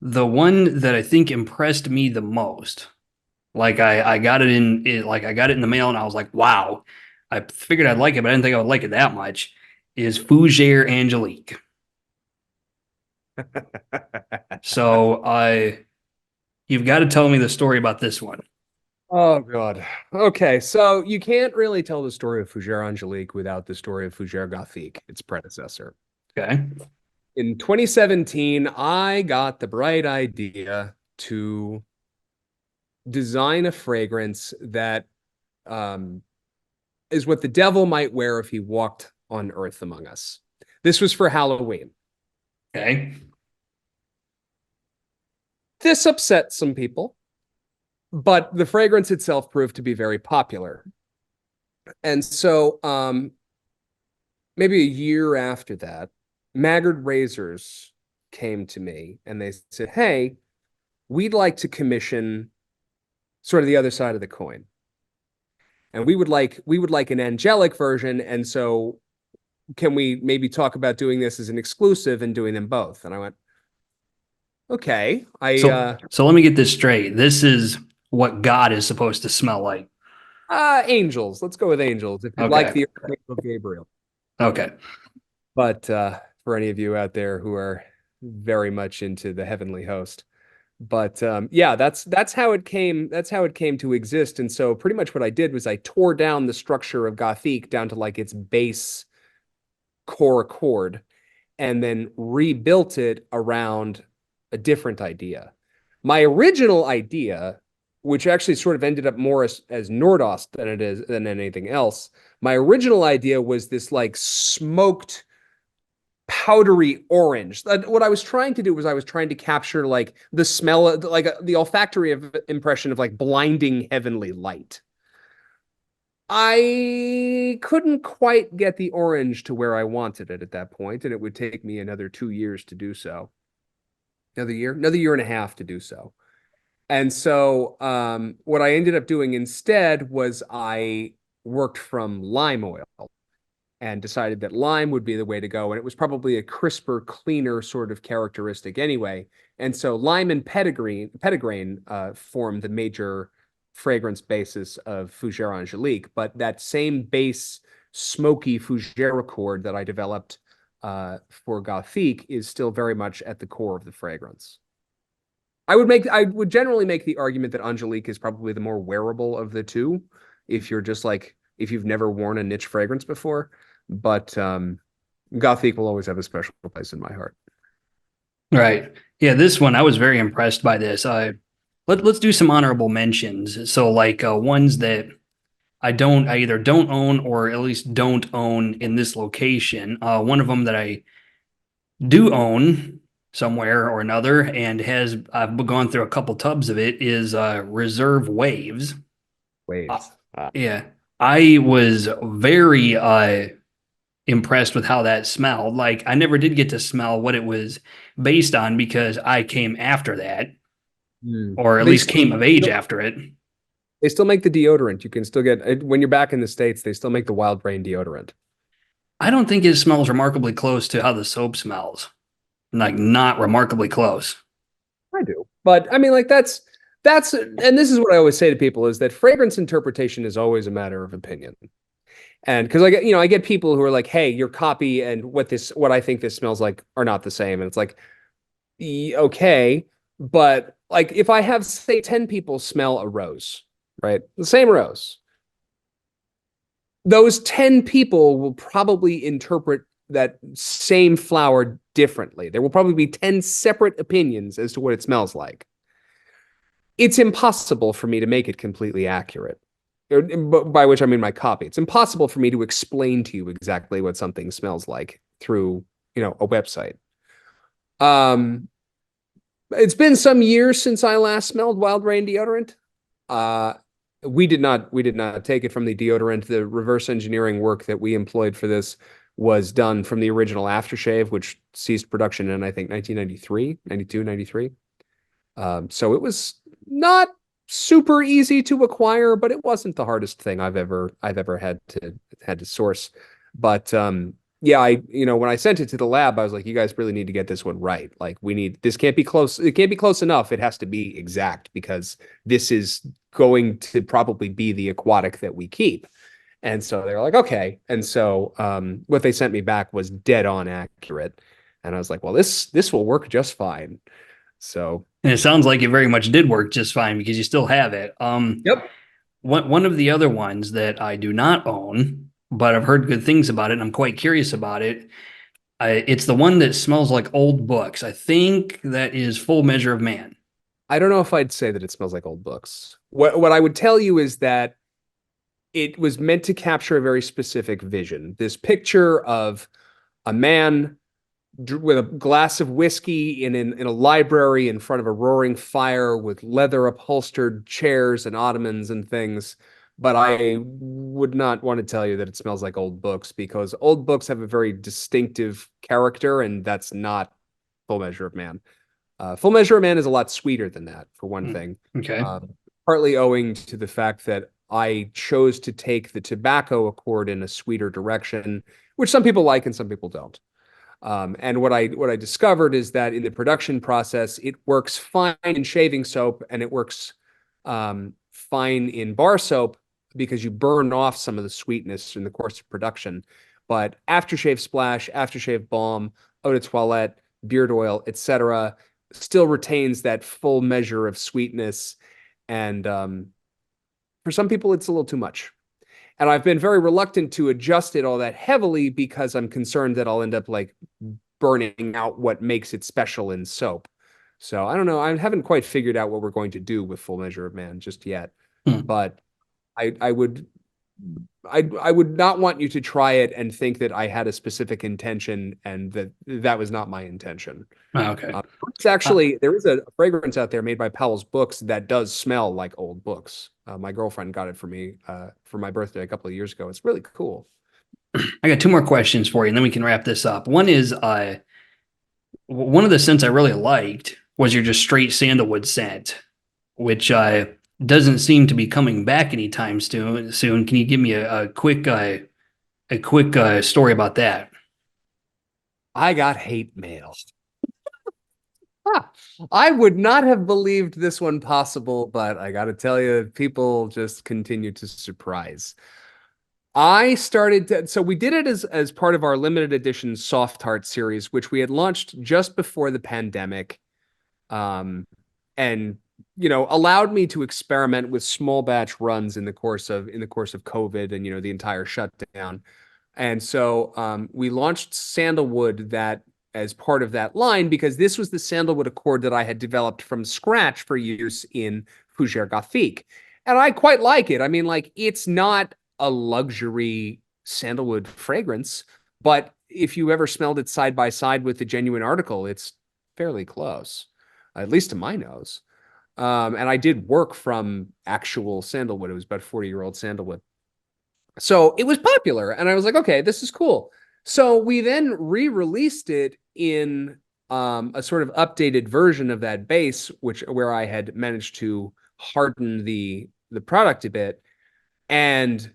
the one that I think impressed me the most, like I got it like I got it in the mail and I was like, wow, I figured I'd like it, but I didn't think I would like it that much, is Fougere Angelique. So you've got to tell me the story about this one.
Oh God. Okay, so you can't really tell the story of Fougere Angelique without the story of Fougere Gothique, its predecessor.
Okay.
In 2017, I got the bright idea to design a fragrance that um, is what the devil might wear if he walked on Earth among us. This was for Halloween.
Okay.
This upset some people, but the fragrance itself proved to be very popular. And so, maybe a year after that, Maggard Razors came to me and they said, "Hey, we'd like to commission sort of the other side of the coin, and we would like an angelic version. And so, can we maybe talk about doing this as an exclusive and doing them both?" And I went, "Okay,
So let me get this straight. This is what God is supposed to smell like.
angels. Let's go with angels. If you like
Okay.
the Archangel Gabriel."
Okay.
But for any of you out there who are very much into the heavenly host, but yeah, that's how it came. That's how it came to exist. And so, pretty much what I did was I tore down the structure of Gothique down to like its base core chord, and then rebuilt it around a different idea. My original idea, which actually sort of ended up more as Nordost than it is than anything else. My original idea was this like smoked powdery orange. What I was trying to do was I was trying to capture like the smell, like the olfactory impression of like blinding heavenly light. I couldn't quite get the orange to where I wanted it at that point, and it would take me another 2 years to do so. Another year and a half to do so. And so what I ended up doing instead was I worked from lime oil and decided that lime would be the way to go. And it was probably a crisper, cleaner sort of characteristic anyway. And so lime and petitgrain form the major fragrance basis of Fougere Angelique. But that same base smoky Fougere accord that I developed for Gothique is still very much at the core of the fragrance. I would generally make the argument that Angelique is probably the more wearable of the two, if you've never worn a niche fragrance before. But Gothique will always have a special place in my heart.
Right. Yeah, this one I was very impressed by this. Let's do some honorable mentions. So like ones that I either don't own or at least don't own in this location. One of them that I do own somewhere or another, and has I've gone through a couple tubs of it, is Reserve Waves. Uh,
Waves.
yeah, I was very impressed with how that smelled. Like I never did get to smell what it was based on because I came after that, or at
They
least
still
came of age after it.
they still make the deodorant. You can still get it when you're back in the States. They still make the Wild Brain deodorant.
I don't think it smells remarkably close to how the soap smells. Like not remarkably close.
I do, but I mean, like and this is what I always say to people is that fragrance interpretation is always a matter of opinion. And because I get people who are like, "Hey, your copy and what I think this smells like are not the same," and it's like, okay, but like if I have say 10 people smell a rose, right, the same rose, those 10 people will probably interpret that same flower differently. There will probably be 10 separate opinions as to what it smells like. It's impossible for me to make it completely accurate. By which I mean my copy. It's impossible for me to explain to you exactly what something smells like through, a website. It's been some years since I last smelled Wild Rain deodorant. Uh, we did not take it from the deodorant. The reverse engineering work that we employed for this was done from the original aftershave, which ceased production in I think 1993, 92, 93. So it was not super easy to acquire, but it wasn't the hardest thing I've ever had to source. But yeah, when I sent it to the lab, I was like, you guys really need to get this one right. Like this can't be close. It can't be close enough. It has to be exact because this is going to probably be the aquatic that we keep. And so they're like, okay. And so what they sent me back was dead on accurate. And I was like, well, this will work just fine. So
And it sounds like it very much did work just fine because you still have it.
yep.
One of the other ones that I do not own, but I've heard good things about it, and I'm quite curious about it. It's the one that smells like old books. I think that is Full Measure of Man.
I don't know if I'd say that it smells like old books. What I would tell you is that it was meant to capture a very specific vision. This picture of a man with a glass of whiskey in a library in front of a roaring fire with leather upholstered chairs and ottomans and things. But I would not want to tell you that it smells like old books because old books have a very distinctive character, and that's not Full Measure of Man. Full Measure of Man is a lot sweeter than that, for one thing.
Okay.
Partly owing to the fact that I chose to take the tobacco accord in a sweeter direction, which some people like and some people don't. And what I discovered is that in the production process, it works fine in shaving soap and it works fine in bar soap because you burn off some of the sweetness in the course of production. But aftershave splash, aftershave balm, eau de toilette, beard oil, etc., still retains that full measure of sweetness. And for some people, it's a little too much. And I've been very reluctant to adjust it all that heavily because I'm concerned that I'll end up like burning out what makes it special in soap. So I don't know. I haven't quite figured out what we're going to do with Full Measure of Man just yet.
Hmm.
But I would not want you to try it and think that I had a specific intention and that was not my intention.
Okay.
It's actually, there is a fragrance out there made by Powell's Books that does smell like old books. My girlfriend got it for me for my birthday a couple of years ago. It's really cool.
I got two more questions for you, and then we can wrap this up. One is one of the scents I really liked was your just straight sandalwood scent, which doesn't seem to be coming back anytime soon. Can you give me a quick story about that?
I got hate mail. I would not have believed this one possible, but I got to tell you, people just continue to surprise. So we did it as part of our limited edition Soft Heart series, which we had launched just before the pandemic, and allowed me to experiment with small batch runs in the course of COVID and the entire shutdown. And so we launched Sandalwood that as part of that line because this was the sandalwood accord that I had developed from scratch for use in Fougère Gothique. And I quite like it. I mean, like, it's not a luxury sandalwood fragrance, but if you ever smelled it side by side with the genuine article, it's fairly close, at least to my nose. And I did work from actual sandalwood. It was about 40-year-old sandalwood. So it was popular, and I was like, okay, this is cool. So we then re-released it in a sort of updated version of that base, where I had managed to harden the product a bit. And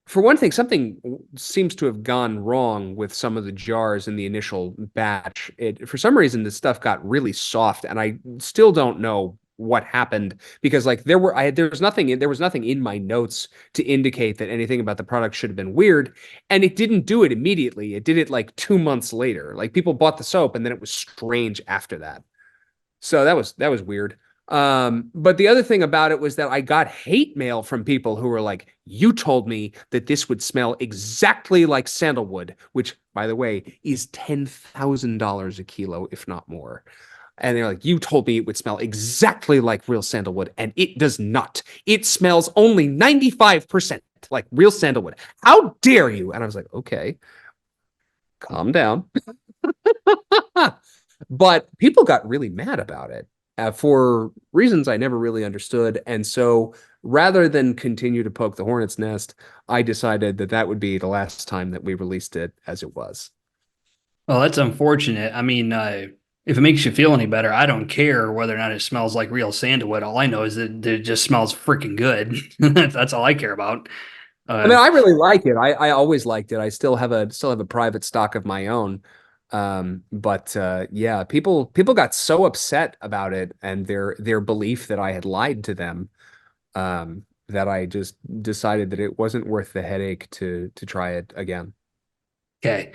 for one thing, something seems to have gone wrong with some of the jars in the initial batch. For some reason, this stuff got really soft, and I still don't know what happened, because like there was nothing in my notes to indicate that anything about the product should have been weird, and it didn't do it immediately. It did it like 2 months later. Like, people bought the soap, and then it was strange after that. So that was weird. But the other thing about it was that I got hate mail from people who were like, "You told me that this would smell exactly like sandalwood," which, by the way, is $10,000 a kilo, if not more. And they're like, "You told me it would smell exactly like real sandalwood, and it does not. It smells only 95% like real sandalwood. How dare you?" And I was like, "Okay, calm down." But people got really mad about it, for reasons I never really understood. And so, rather than continue to poke the hornet's nest, I decided that that would be the last time that we released it as it was.
Well, that's unfortunate. I mean, if it makes you feel any better, I don't care whether or not it smells like real sandalwood. All I know is that it just smells freaking good. That's all I care about.
I mean,
Uh,
I really like it. I always liked it. I still have a private stock of my own. But yeah, people got so upset about it, and their belief that I had lied to them, that I just decided that it wasn't worth the headache to try it again.
okay.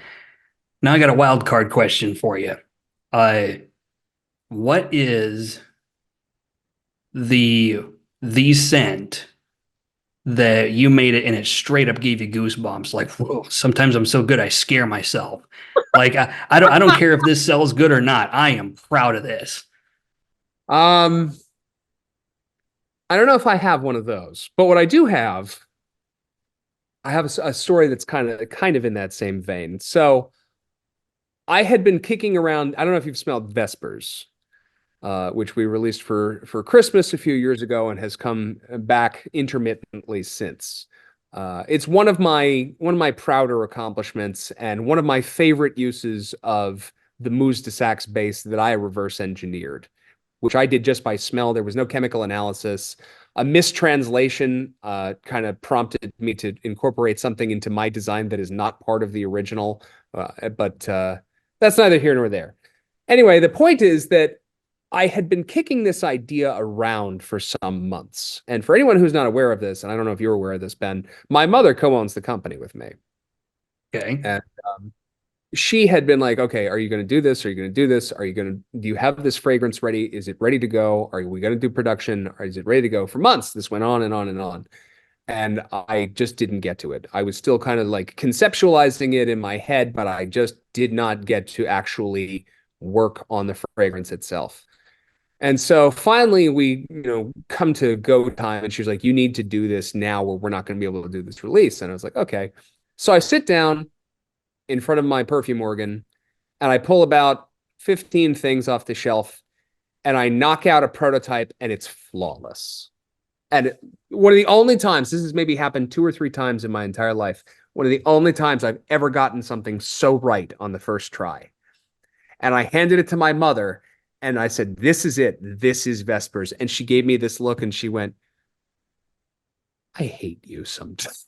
Now I got a wild card question for you. Uh, what is the the scent that you made it and it straight up gave you goosebumps? Like, whoa, sometimes I'm so good I scare myself. Like, I don't care if this sells good or not. I am proud of this.
Um, I don't know if I have one of those, but what I do have, I have a story that's kind of in that same vein. So I had been kicking around. I don't know if you've smelled Vespers, which we released for Christmas a few years ago and has come back intermittently since. It's one of my prouder accomplishments, and one of my favorite uses of the Mousse de Saxe base that I reverse engineered, which I did just by smell. There was no chemical analysis. A mistranslation kind of prompted me to incorporate something into my design that is not part of the original, but that's neither here nor there. Anyway, the point is that I had been kicking this idea around for some months. And for anyone who's not aware of this, and I don't know if you're aware of this, Ben, my mother co-owns the company with me.
Okay.
And she had been like, "Okay, are you going to do this? Are you going to do this? Do you have this fragrance ready? Is it ready to go? Are we going to do production? Or is it ready to go?" For months, this went on and on and on. And I just didn't get to it. I was still kind of like conceptualizing it in my head, but I just did not get to actually work on the fragrance itself. And so finally we, come to go time, and she was like, "You need to do this now, or we're not going to be able to do this release." And I was like, "Okay." So I sit down in front of my perfume organ, and I pull about 15 things off the shelf, and I knock out a prototype, and it's flawless. And one of the only times, this has maybe happened 2 or 3 times in my entire life, one of the only times I've ever gotten something so right on the first try. And I handed it to my mother, and I said, "This is it. This is Vespers." And she gave me this look, and she went, "I hate you sometimes."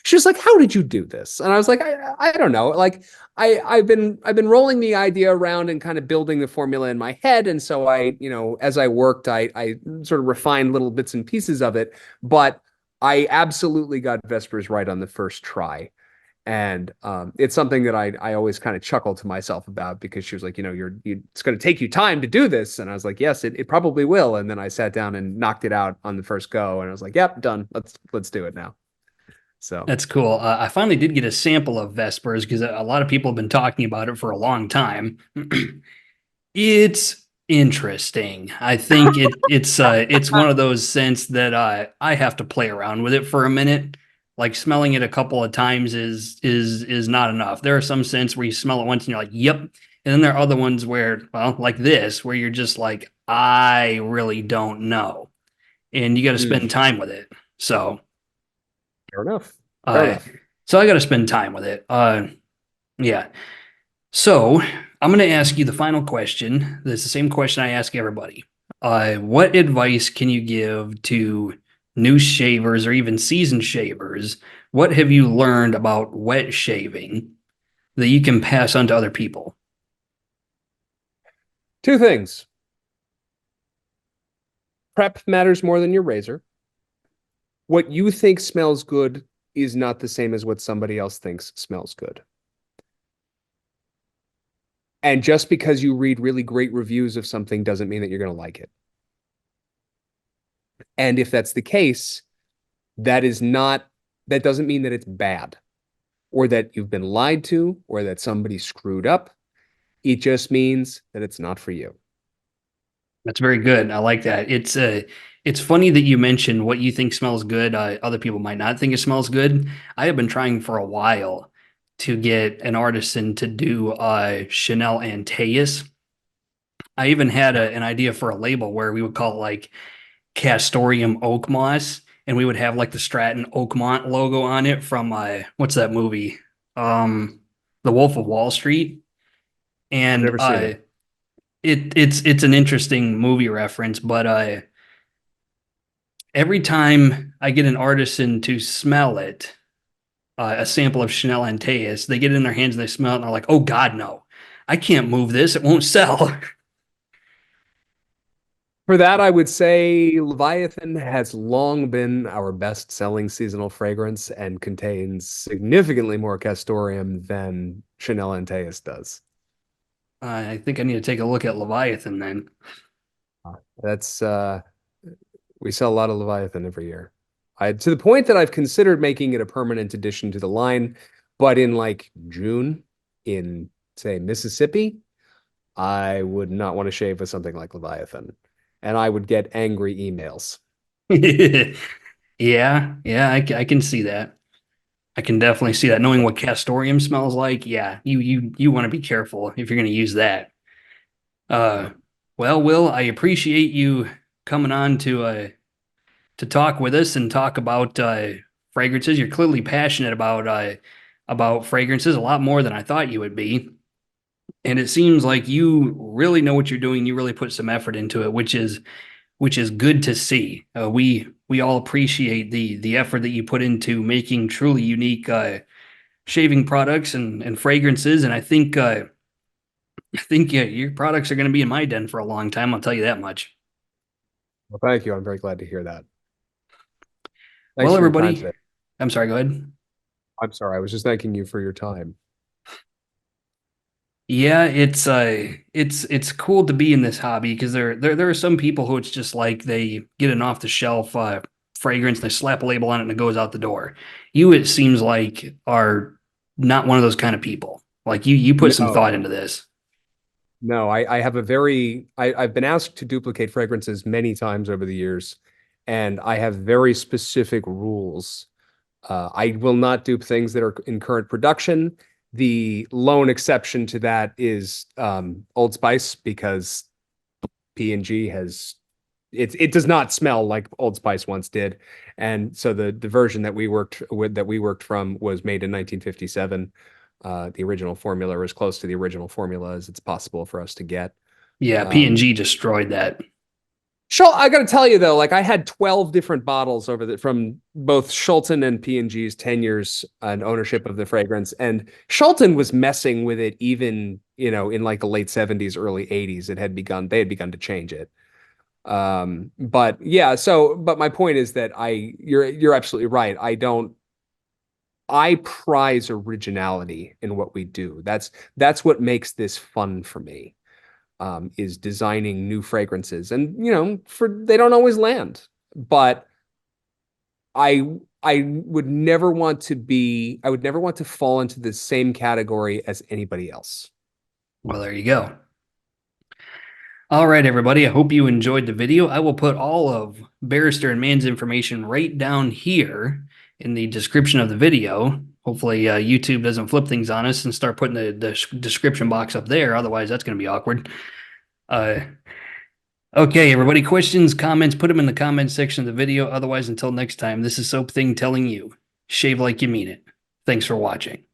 She was like, "How did you do this?" And I was like, I don't know. Like, I've been rolling the idea around and kind of building the formula in my head. And so as I worked, I sort of refined little bits and pieces of it. But I absolutely got Vespers right on the first try. And it's something that I always kind of chuckle to myself about, because she was like, it's going to take you time to do this. And I was like, "Yes, it probably will." And then I sat down and knocked it out on the first go. And I was like, "Yep, done. Let's do it now." So
That's cool. I finally did get a sample of Vespers because a lot of people have been talking about it for a long time. It's interesting. I think it's one of those scents that I have to play around with it for a minute. like smelling it a couple of times is not enough. There are some scents where you smell it once and you're like, yep. And then there are other ones where, well, like this, where you're just like, I really don't know. And you got to spend time with it. So,
Fair enough. Fair
uh,
enough.
so I got to spend time with it. Yeah. So I'm going to ask you the final question. That's the same question I ask everybody. What advice can you give to new shavers or even seasoned shavers? What have you learned about wet shaving that you can pass on to other people?
Two things. Prep matters more than your razor. What you think smells good is not the same as what somebody else thinks smells good. And just because you read really great reviews of something doesn't mean that you're going to like it. And if that's the case, that doesn't mean that it's bad or that you've been lied to or that somebody screwed up. It just means that it's not for you.
That's very good. I like that. It's funny that you mentioned what you think smells good. Other people might not think it smells good. I have been trying for a while to get an artisan to do Chanel Antaeus. I even had an idea for a label where we would call it like Castorium Oak Moss, and we would have like the Stratton Oakmont logo on it from what's that movie? The Wolf of Wall Street.
I've
And
never seen it.
it's an interesting movie reference, but every time I get an artisan to smell it, a sample of Chanel Antaeus, they get it in their hands and they smell it and they're like, "Oh God, no, I can't move this; it won't sell."
For that, I would say Leviathan has long been our best-selling seasonal fragrance and contains significantly more castoreum than Chanel Antaeus does.
I think I need to take a look at Leviathan then.
That's we sell a lot of Leviathan every year. To the point that I've considered making it a permanent addition to the line, but in like June in say Mississippi, I would not want to shave with something like Leviathan, and I would get angry emails.
Yeah, I can see that. I can definitely see that. Knowing what Castorium smells like, yeah, you want to be careful if you're going to use that. Uh, well, Will, I appreciate you coming on to talk with us and talk about fragrances. You're clearly passionate about fragrances a lot more than I thought you would be. And it seems like you really know what you're doing. You really put some effort into it, which is good to see. We all appreciate the effort that you put into making truly unique shaving products and fragrances. And I think your products are going to be in my den for a long time. I'll tell you that much.
Well, thank you. I'm very glad to hear that. Thanks
Well,
for your time
everybody,
today.
I'm sorry. Go ahead.
I'm sorry. I was just thanking you for your time.
Yeah, it's cool to be in this hobby because there are some people who it's just like they get an off the shelf fragrance, they slap a label on it and it goes out the door. You, it seems like, are not one of those kind of people. Like you put some thought
No,
into this.
no, I have a I've been asked to duplicate fragrances many times over the years, and I have very specific rules. I will not dupe things that are in current production. The lone exception to that is Old Spice because P&G has it does not smell like Old Spice once did, and so the version that we worked from was made in 1957. The original formula, or as close to the original formula as it's possible for us to get.
Yeah,
Um,
P&G destroyed that.
I got to tell you though, like I had 12 different bottles from both Schulten and P&G's tenures and ownership of the fragrance, and Schulten was messing with it even in like the late 70s, early 80s. They had begun to change it. But yeah, but my point is that you're absolutely right. I prize originality in what we do. That's what makes this fun for me. Is designing new fragrances, and they don't always land, but I I would never want to fall into the same category as anybody else.
Well, there you go. All right, everybody. I hope you enjoyed the video. I will put all of Barrister and Mann's information right down here. in the description of the video. Hopefully YouTube doesn't flip things on us and start putting the description box up there. Otherwise, that's going to be awkward. Okay, everybody, questions, comments, put them in the comment section of the video. Otherwise, until next time, this is Soap Thing telling you, shave like you mean it. Thanks for watching.